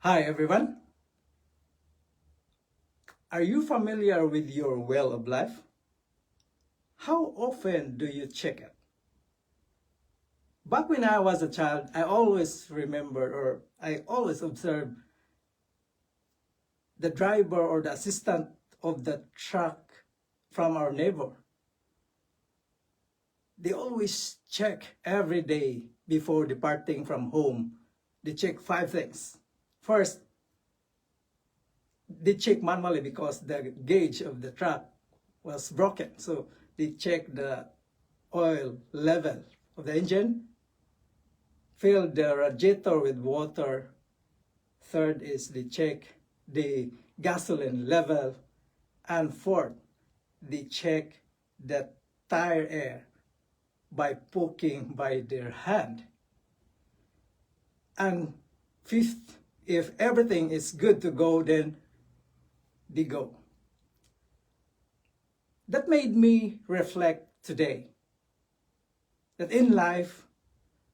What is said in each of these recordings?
Hi everyone. Are you familiar with your well of life? How often do you check it? Back when I was a child, I always remember or I always observed the driver or the assistant of the truck from our neighbor. They always check every day before departing from home. They check five things. First, they check manually because the gauge of the truck was broken. So they check the oil level of the engine, fill the radiator with water. Third is they check the gasoline level. And fourth, they check the tire air by poking by their hand. And fifth, if everything is good to go, then they go. That made me reflect today that in life,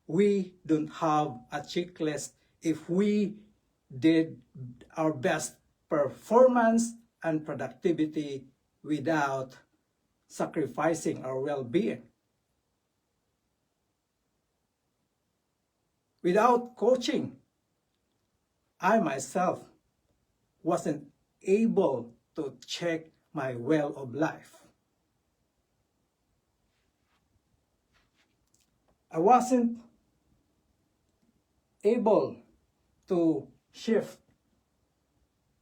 we don't have a checklist if we did our best performance and productivity without sacrificing our well-being. Without coaching, I myself wasn't able to check my well of life. I wasn't able to shift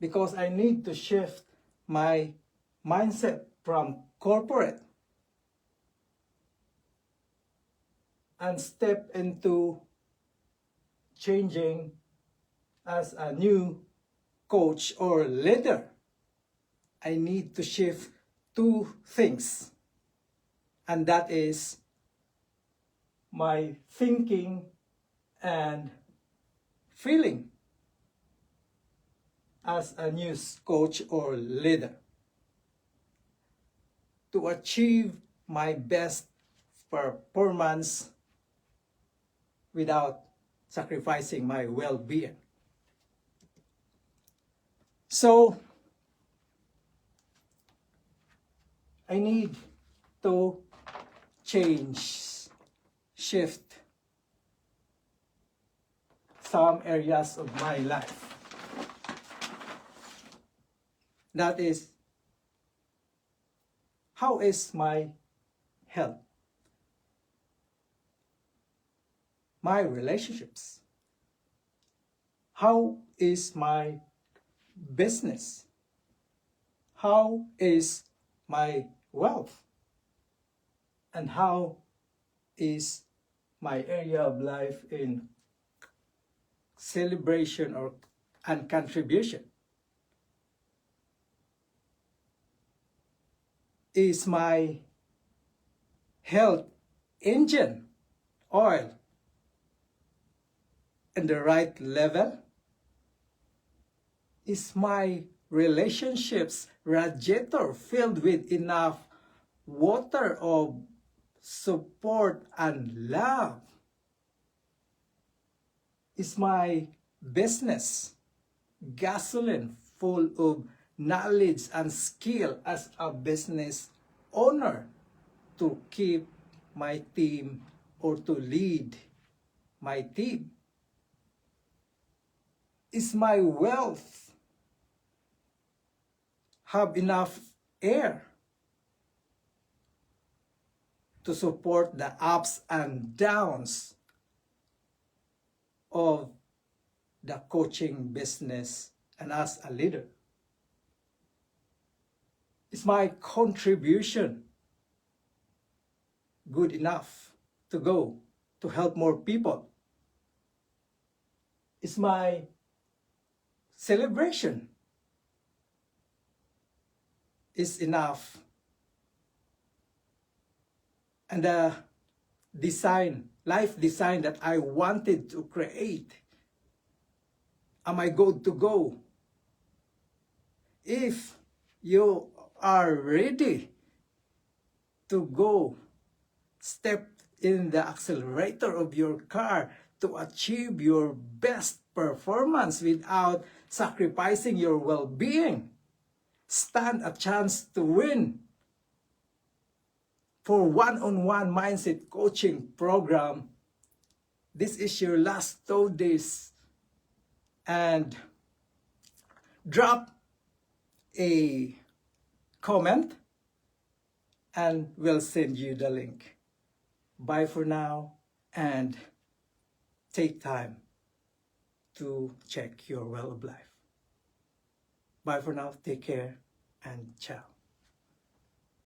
because I need to shift my mindset from corporate and step into changing as a new coach or leader. I need to shift two things, and that is my thinking and feeling as a new coach or leader to achieve my best performance without sacrificing my well-being. So I need to shift some areas of my life. That is, how is my health? My relationships? How is my business? How is my wealth? And how is my area of life in celebration and contribution? Is my health engine oil in the right level? Is my relationships radiator filled with enough water of support and love? Is my business gasoline full of knowledge and skill as a business owner to keep my team or to lead my team? Is my wealth have enough air to support the ups and downs of the coaching business and as a leader? Is my contribution good enough to go to help more people? Is my celebration is enough? And the life design that I wanted to create, am I good to go? If you are ready to go, step in the accelerator of your car to achieve your best performance without sacrificing your well-being. Stand a chance to win. For one-on-one mindset coaching program, this is your last 2 days. And drop a comment and we'll send you the link. Bye for now, and take time to check your well of life. Bye for now, take care, and ciao.